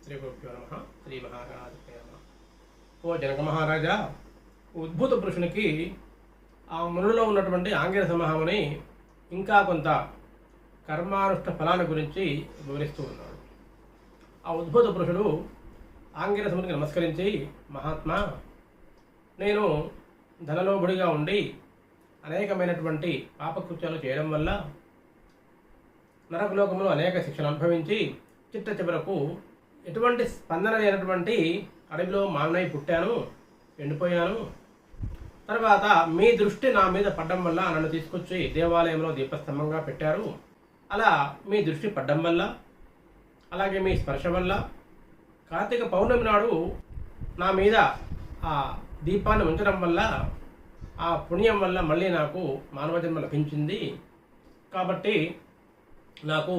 శ్రీ గురుభ్యో నమ. శ్రీ మహాగణాధిపతయే నమః. ఓ జనక మహారాజా, ఉద్భూత పురుషునికి ఆ మునులలో ఉన్నటువంటి ఆంగిరస మహాముని ఇంకా కొంత కర్మానుష్ఠ ఫలాన్ని గురించి వివరిస్తూ ఉన్నాడు. ఆ ఉద్భూత పురుషుడు ఆంగిరసమునికి నమస్కరించి, మహాత్మా, నేను ధనలోభుడిగా ఉండి అనేకమైనటువంటి పాపకృత్యాలు చేయడం వల్ల నరకలోకంలో అనేక శిక్షలు అనుభవించి చిట్ట చివరకు ఎటువంటి స్పందన లేనటువంటి అడవిలో మానై పుట్టాను, ఎండిపోయాను. తర్వాత మీ దృష్టి నా మీద పడ్డం వల్ల నన్ను తీసుకొచ్చి దేవాలయంలో దీపస్తంభంగా పెట్టారు. అలా మీ దృష్టి పడ్డం వల్ల, అలాగే మీ స్పర్శ వల్ల కార్తీక పౌర్ణమి నాడు నా మీద ఆ దీపాన్ని ఉంచడం వల్ల, ఆ పుణ్యం వల్ల మళ్ళీ నాకు మానవ జన్మ లభించింది. కాబట్టి నాకు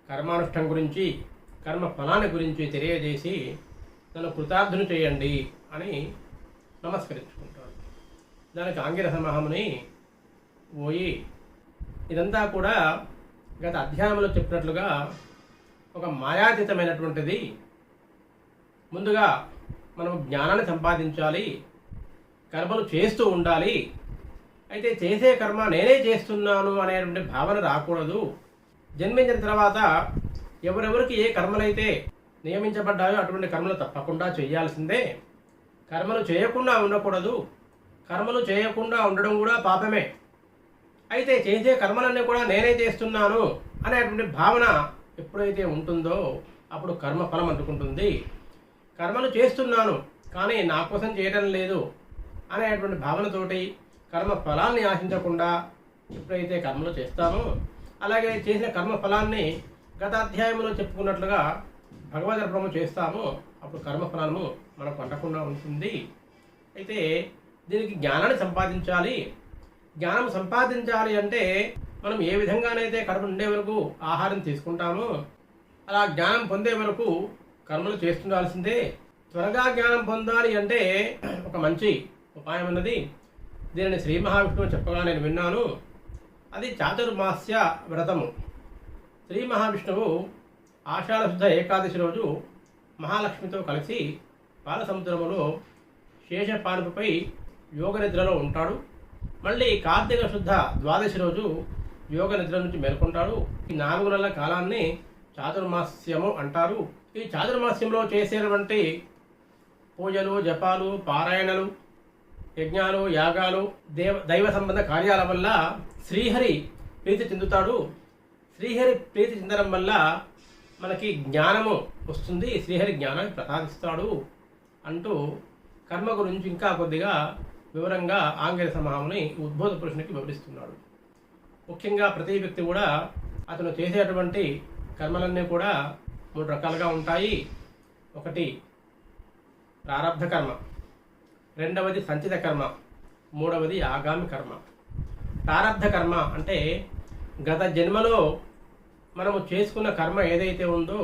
కర్మానుష్ఠం గురించి, కర్మ ఫలాన్ని గురించి తెలియజేసి నన్ను కృతార్థుని చేయండి అని నమస్కరించుకుంటాడు. దానికి ఆంగిరస మహాముని, పోయి ఇదంతా కూడా గత అధ్యాయంలో చెప్పినట్లుగా ఒక మాయాతీతమైనటువంటిది. ముందుగా మనం జ్ఞానాన్ని సంపాదించాలి, కర్మలు చేస్తూ ఉండాలి. అయితే చేసే కర్మ నేనే చేస్తున్నాను అనేటువంటి భావన రాకూడదు. జన్మించిన తర్వాత ఎవరెవరికి ఏ కర్మలైతే నియమించబడ్డాయో అటువంటి కర్మలు తప్పకుండా చేయాల్సిందే. కర్మలు చేయకుండా ఉండకూడదు. కర్మలు చేయకుండా ఉండడం కూడా పాపమే. అయితే చేసే కర్మలన్నీ కూడా నేనే చేస్తున్నాను అనేటువంటి భావన ఎప్పుడైతే ఉంటుందో అప్పుడు కర్మ ఫలం అందుకుంటుంది. కర్మలు చేస్తున్నాను కానీ నా కోసం చేయడం లేదు అనేటువంటి భావనతోటి కర్మ ఫలాన్ని ఆశించకుండా ఎప్పుడైతే కర్మలు చేస్తామో, అలాగే చేసిన కర్మ ఫలాన్ని గత అధ్యాయంలో చెప్పుకున్నట్లుగా భగవద్ అర్పణము చేస్తామో అప్పుడు కర్మఫలాలను మనకు అంటకుండా ఉంటుంది. అయితే దీనికి జ్ఞానాన్ని సంపాదించాలి. జ్ఞానం సంపాదించాలి అంటే మనం ఏ విధంగానైతే కర్మ ఉండే వరకు ఆహారం తీసుకుంటామో అలా జ్ఞానం పొందే వరకు కర్మలు చేస్తుండాల్సిందే. త్వరగా జ్ఞానం పొందాలి అంటే ఒక మంచి ఉపాయం ఉన్నది. దీనిని శ్రీ మహావిష్ణువు చెప్పగా నేను విన్నాను. అది చాతుర్మాస్య వ్రతము. శ్రీ మహావిష్ణువు ఆషాఢ శుద్ధ ఏకాదశి రోజు మహాలక్ష్మితో కలిసి పాలసముద్రములో శేషపానుపై యోగ నిద్రలో ఉంటాడు. మళ్ళీ కార్తీక శుద్ధ ద్వాదశి రోజు యోగ నిద్ర నుంచి మేల్కొంటాడు. ఈ 4 నెలల కాలాన్ని చాతుర్మాస్యము అంటారు. ఈ చాతుర్మాస్యంలో చేసేటువంటి పూజలు, జపాలు, పారాయణలు, యజ్ఞాలు, యాగాలు, దైవ సంబంధ కార్యాల వల్ల శ్రీహరి ప్రీతి చెందుతాడు. శ్రీహరి ప్రీతి చెందడం వల్ల మనకి జ్ఞానము వస్తుంది. శ్రీహరి జ్ఞానాన్ని ప్రసాదిస్తాడు అంటూ కర్మ గురించి ఇంకా కొద్దిగా వివరంగా ఆంగిరస మహాముని ఉద్భూత పురుషునికి వివరిస్తున్నాడు. ముఖ్యంగా ప్రతి వ్యక్తి కూడా అతను చేసేటువంటి కర్మలన్నీ కూడా 3 రకాలుగా ఉంటాయి. ఒకటి ప్రారబ్ధ కర్మ, రెండవది సంచిత కర్మ, మూడవది ఆగామి కర్మ. ప్రారబ్ధ కర్మ అంటే గత జన్మలో మనము చేసుకున్న కర్మ ఏదైతే ఉందో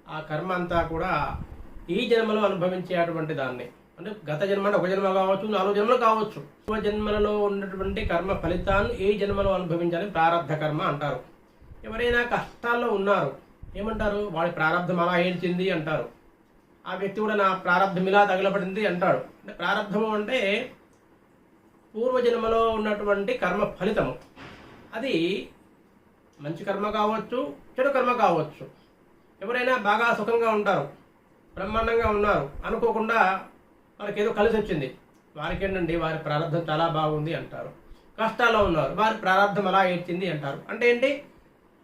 ఆ కర్మ అంతా కూడా ఈ జన్మలో అనుభవించేటువంటి దాన్ని, అంటే గత జన్మ అంటే 1 జన్మ కావచ్చు, 4 జన్మలు కావచ్చు. జన్మలలో ఉన్నటువంటి కర్మ ఫలితాన్ని ఈ జన్మలో అనుభవించాలని ప్రారబ్ధ కర్మ అంటారు. ఎవరైనా కష్టాల్లో ఉన్నారు, ఏమంటారు? వాడి ప్రారబ్ధం అలా ఏడ్చింది అంటారు. ఆ వ్యక్తి కూడా నా ప్రారబ్ధం ఇలా తగలబడింది అంటాడు. అంటే ప్రారబ్ధము అంటే పూర్వజన్మలో ఉన్నటువంటి కర్మ ఫలితము. అది మంచి కర్మ కావచ్చు, చెడు కర్మ కావచ్చు. ఎవరైనా బాగా సుఖంగా ఉంటారు, బ్రహ్మాండంగా ఉన్నారు, అనుకోకుండా వాళ్ళకి ఏదో కలిసి వచ్చింది, వారికి ఏంటండి వారి ప్రారంధం చాలా బాగుంది అంటారు. కష్టాల్లో ఉన్నారు, వారి ప్రారంధం అలా ఏడ్చింది అంటారు. అంటే ఏంటి?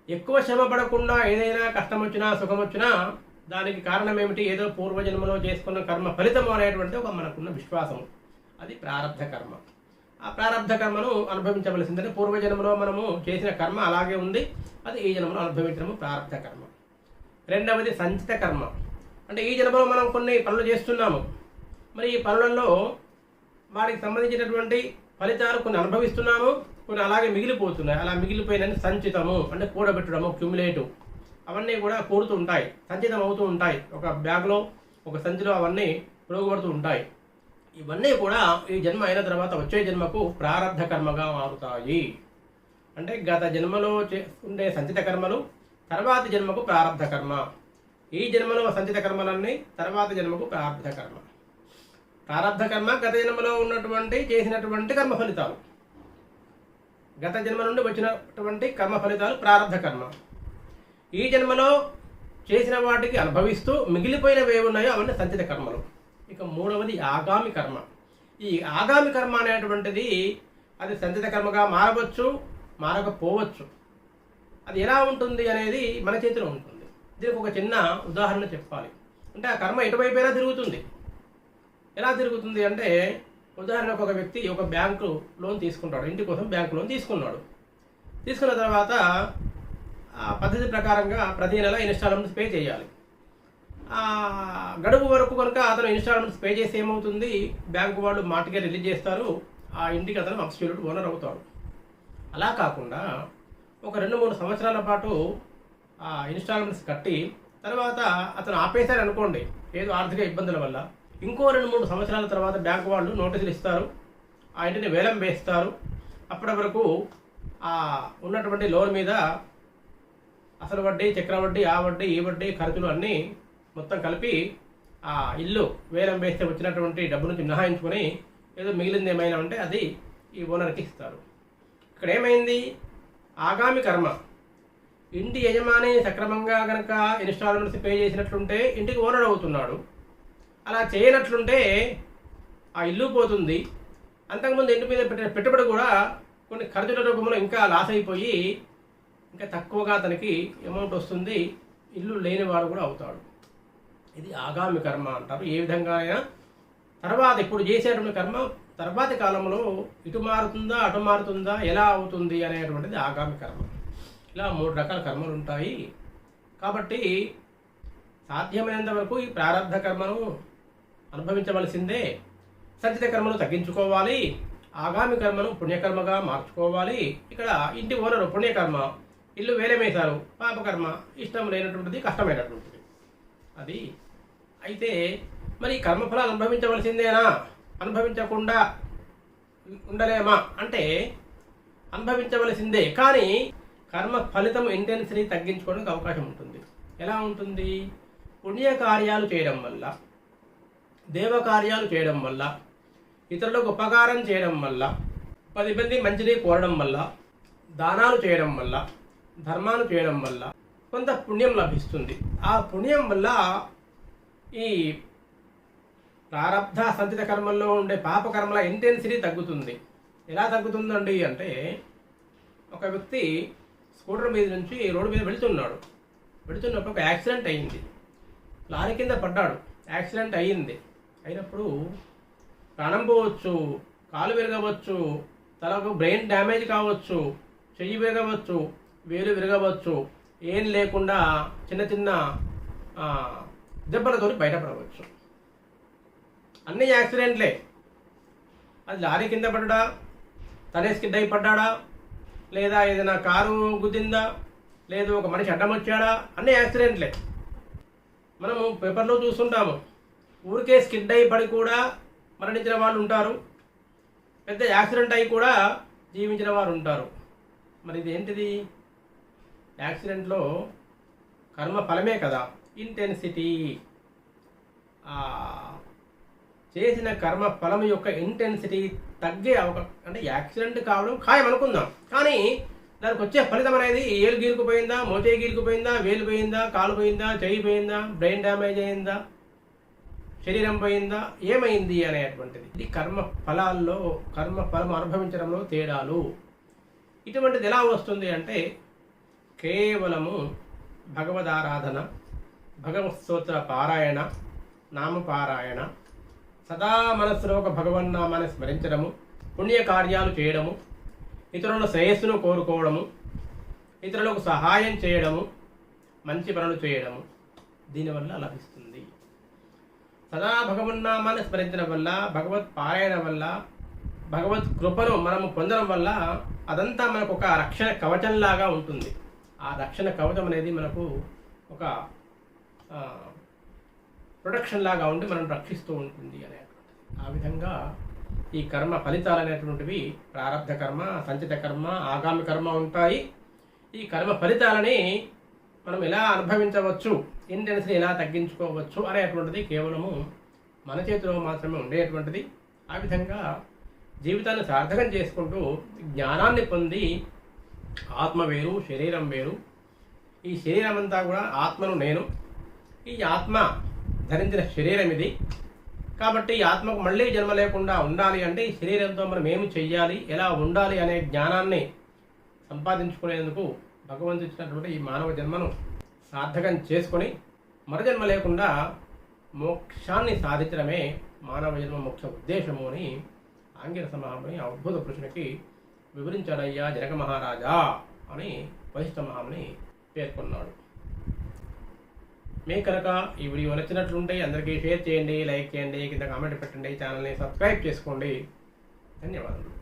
ఎక్కువ శ్రమ పడకుండా ఏదైనా కష్టం వచ్చినా సుఖం వచ్చినా దానికి కారణం ఏమిటి? ఏదో పూర్వజన్మలో చేసుకున్న కర్మ ఫలితము అనేటువంటిది ఒక మనకున్న విశ్వాసం. అది ప్రారబ్ధ కర్మ. ఆ ప్రారబ్ధ కర్మను అనుభవించవలసిందని పూర్వజన్మలో మనము చేసిన కర్మ అలాగే ఉంది, అది ఈ జన్మలో అనుభవించడము ప్రారబ్ధ కర్మ. రెండవది సంచిత కర్మ. అంటే ఈ జన్మలో మనం కొన్ని పనులు చేస్తున్నాము, మరి ఈ పనులలో వాటికి సంబంధించినటువంటి ఫలితాలు కొన్ని అనుభవిస్తున్నాము, కొన్ని అలాగే మిగిలిపోతున్నాయి. అలా మిగిలిపోయినని సంచితము అంటే కూడబెట్టడము, క్యుములేటివ్. అవన్నీ కూడా కూడుతూ ఉంటాయి, సంచితం అవుతూ ఉంటాయి. ఒక బ్యాగ్లో, ఒక సంచిలో అవన్నీ పురుగుపడుతూ ఉంటాయి. ఇవన్నీ కూడా ఈ జన్మ అయిన తర్వాత వచ్చే జన్మకు ప్రారబ్ధ కర్మగా మారుతాయి. అంటే గత జన్మలో ఉండే సంచిత కర్మలు తర్వాతి జన్మకు ప్రారబ్ధ కర్మ. ఈ జన్మలో సంచిత కర్మలన్నీ తర్వాత జన్మకు ప్రారంధ కర్మ. ప్రారంధ కర్మ గత జన్మలో ఉన్నటువంటి చేసినటువంటి కర్మ ఫలితాలు, గత జన్మ నుండి వచ్చినటువంటి కర్మ ఫలితాలు ప్రారంధ కర్మ. ఈ జన్మలో చేసిన వాటికి అనుభవిస్తూ మిగిలిపోయినవి ఏవి ఉన్నాయో అవన్నీ సంచిత కర్మలు. ఇక మూడవది ఆగామి కర్మ. ఈ ఆగామి కర్మ అనేటువంటిది అది సంచిత కర్మగా మారవచ్చు, మారకపోవచ్చు. అది ఎలా ఉంటుంది అనేది మన చేతిలో ఉంటుంది. దీనికి ఒక చిన్న ఉదాహరణ చెప్పాలి. అంటే ఆ కర్మ ఎటువైపోయినా తిరుగుతుంది. ఎలా తిరుగుతుంది అంటే, ఉదాహరణకు ఒక వ్యక్తి ఒక బ్యాంకు లోన్ తీసుకుంటాడు, ఇంటి కోసం బ్యాంకు లోన్ తీసుకున్నాడు. తీసుకున్న తర్వాత పద్ధతి ప్రకారంగా ప్రతి నెల ఇన్స్టాల్మెంట్స్ పే చేయాలి. గడువు వరకు కనుక అతను ఇన్స్టాల్మెంట్స్ పే చేసి ఏమవుతుంది, బ్యాంకు వాళ్ళు మాటగా రిలీజ్ చేస్తారు, ఆ ఇంటికి అతను అబ్సల్యూట్ ఓనర్ అవుతాడు. అలా కాకుండా ఒక 2-3 సంవత్సరాల పాటు ఆ ఇన్స్టాల్మెంట్స్ కట్టి తర్వాత అతను ఆపేశారు అనుకోండి ఏదో ఆర్థిక ఇబ్బందుల వల్ల, ఇంకో 2-3 సంవత్సరాల తర్వాత బ్యాంకు వాళ్ళు నోటీసులు ఇస్తారు, ఆ ఇంటిని వేలం వేస్తారు. అప్పటి వరకు ఆ ఉన్నటువంటి లోన్ మీద అసలు వడ్డీ, చక్రవడ్డీ, ఆ వడ్డీ, ఈ వడ్డీ, ఖర్చులు అన్నీ మొత్తం కలిపి ఆ ఇల్లు వేలం వేస్తే వచ్చినటువంటి డబ్బు నుంచి మినహాయించుకొని ఏదో మిగిలింది ఏమైనా ఉంటే అది ఈ ఓనర్కి ఇస్తారు. ఇక్కడ ఏమైంది, ఆగామి కర్మ. ఇంటి యజమాని సక్రమంగా కనుక ఇన్స్టాల్మెంట్స్ పే చేసినట్లుంటే ఇంటికి ఓనర్ అవుతున్నాడు. అలా చేయనట్లుంటే ఆ ఇల్లు పోతుంది. అంతకుముందు ఇంటి మీద పెట్టిన పెట్టుబడి కూడా కొన్ని ఖర్చుల రూపంలో ఇంకా లాస్ అయిపోయి ఇంకా తక్కువగా అతనికి అమౌంట్ వస్తుంది, ఇల్లు లేనివాడు కూడా అవుతాడు. ఇది ఆగామి కర్మ అంటారు. ఏ విధంగా అయినా తర్వాత ఇప్పుడు చేసేటువంటి కర్మ తర్వాతి కాలంలో ఇటు మారుతుందా అటు మారుతుందా ఎలా అవుతుంది అనేటువంటిది ఆగామి కర్మ. ఇలా 3 రకాల కర్మలు ఉంటాయి. కాబట్టి సాధ్యమైనంత వరకు ఈ ప్రారంధ కర్మను అనుభవించవలసిందే. సంచిత కర్మను తగ్గించుకోవాలి, ఆగామి కర్మను పుణ్యకర్మగా మార్చుకోవాలి. ఇక్కడ ఇంటి ఓనరు పుణ్యకర్మ, ఇల్లు వేరేమేశారు పాపకర్మ, ఇష్టం లేనటువంటిది, కష్టమైనటువంటిది. అది అయితే మరి కర్మఫలాలు అనుభవించవలసిందేనా, అనుభవించకుండా ఉండలేమా అంటే అనుభవించవలసిందే. కానీ కర్మ ఫలితం ఇంటెన్సిటీ తగ్గించుకోవడానికి అవకాశం ఉంటుంది. ఎలా ఉంటుంది, పుణ్యకార్యాలు చేయడం వల్ల, దేవకార్యాలు చేయడం వల్ల, ఇతరులకు ఉపకారం చేయడం వల్ల, 10 మంది మంచిని కోరడం వల్ల, దానాలు చేయడం వల్ల, ధర్మాలు చేయడం వల్ల కొంత పుణ్యం లభిస్తుంది. ఆ పుణ్యం వల్ల ఈ ప్రారబ్ధ సంచిత కర్మల్లో ఉండే పాపకర్మల ఇంటెన్సిటీ తగ్గుతుంది. ఎలా తగ్గుతుందండి అంటే, ఒక వ్యక్తి స్కూటర్ మీద నుంచి రోడ్డు మీద వెళుతున్నప్పుడు ఒక యాక్సిడెంట్ అయ్యింది. లారీ కింద పడ్డాడు, యాక్సిడెంట్ అయినప్పుడు ప్రాణం పోవచ్చు, కాలు విరగవచ్చు, తలకు బ్రెయిన్ డ్యామేజ్ కావచ్చు, చెయ్యి విరగవచ్చు, వేలు విరగవచ్చు, ఏం లేకుండా చిన్న చిన్న దెబ్బలతో బయటపడవచ్చు. అన్ని యాక్సిడెంట్లే. అది లారీ కింద పడ్డా, తనే స్కిడ్ అయి పడ్డా, లేదా ఏదైనా కారు గుద్దిందా, లేదు ఒక మనిషి అడ్డం వచ్చాడా, అన్ని యాక్సిడెంట్లే. మనము పేపర్లో చూస్తుంటాము, ఊరికే స్కిడ్ అయి పడి కూడా మరణించిన వాళ్ళు ఉంటారు, పెద్ద యాక్సిడెంట్ అయి కూడా జీవించిన వారు ఉంటారు. మరి ఇది ఏంటిది, యాక్సిడెంట్లో కర్మ ఫలమే కదా, ఇంటెన్సిటీ. చేసిన కర్మ ఫలం యొక్క ఇంటెన్సిటీ తగ్గే అవకాశం, అంటే యాక్సిడెంట్ కావడం ఖాయం అనుకుందాం, కానీ దానికి వచ్చే ఫలితం అనేది ఏలు గీరుకుపోయిందా, మోచే గీరుకుపోయిందా, వేలు పోయిందా, కాలు పోయిందా, చెయ్యి పోయిందా, బ్రెయిన్ డ్యామేజ్ అయిందా, శరీరం పోయిందా, ఏమైంది అనేటువంటిది. ఇది కర్మ ఫలాల్లో, కర్మ ఫలం అనుభవించడంలో తేడాలు. ఇటువంటిది ఎలా వస్తుంది అంటే, కేవలము భగవదారాధన, భగవత్ స్తోత్ర పారాయణ, నామపారాయణ, సదా మనస్సులో ఒక భగవన్నామాన్ని స్మరించడము, పుణ్యకార్యాలు చేయడము, ఇతరుల శ్రేయస్సును కోరుకోవడము, ఇతరులకు సహాయం చేయడము, మంచి పనులు చేయడము, దీనివల్ల లభిస్తుంది. సదా భగవన్నామాన్ని స్మరించడం వల్ల, భగవత్ పారాయణ వల్ల, భగవత్ కృపను మనము పొందడం వల్ల అదంతా మనకు ఒక రక్షణ కవచంలాగా ఉంటుంది. ఆ రక్షణ కవచం అనేది మనకు ఒక ప్రొటెక్షన్ లాగా ఉండి మనం రక్షిస్తూ ఉంటుంది అనేటువంటిది. ఆ విధంగా ఈ కర్మ ఫలితాలు అనేటువంటివి ప్రారబ్ధ కర్మ, సంచిత కర్మ, ఆగామి కర్మ ఉంటాయి. ఈ కర్మ ఫలితాలని మనం ఎలా అనుభవించవచ్చు, ఇంటెన్సిటీ ఎలా తగ్గించుకోవచ్చు అనేటువంటిది కేవలము మన చేతిలో మాత్రమే ఉండేటువంటిది. ఆ విధంగా జీవితాన్ని సార్థకం చేసుకుంటూ జ్ఞానాన్ని పొంది ఆత్మ వేరు, శరీరం వేరు, ఈ శరీరం అంతా కూడా ఆత్మను నేను, ఈ ఆత్మ ధరించిన శరీరం ఇది. కాబట్టి ఈ ఆత్మకు మళ్ళీ జన్మ లేకుండా ఉండాలి అంటే ఈ శరీరంతో మనం ఏమి చెయ్యాలి, ఎలా ఉండాలి అనే జ్ఞానాన్ని సంపాదించుకునేందుకు భగవంతుడు ఇచ్చినటువంటి ఈ మానవ జన్మను సార్థకం చేసుకొని మరజన్మ లేకుండా మోక్షాన్ని సాధించడమే మానవ జన్మ ముఖ్య ఉద్దేశము అని ఆంగిరస మహాముని అద్భుత పురుషునికి వివరించాడయ్యా జనక మహారాజా అని వశిష్ఠ మహాముని పేర్కొన్నాడు. మీకు కనుక ఈ వీడియో నచ్చినట్లుంటే అందరికీ షేర్ చేయండి, లైక్ చేయండి, కింద కామెంట్ పెట్టండి, ఛానల్ని సబ్స్క్రైబ్ చేసుకోండి. ధన్యవాదాలు.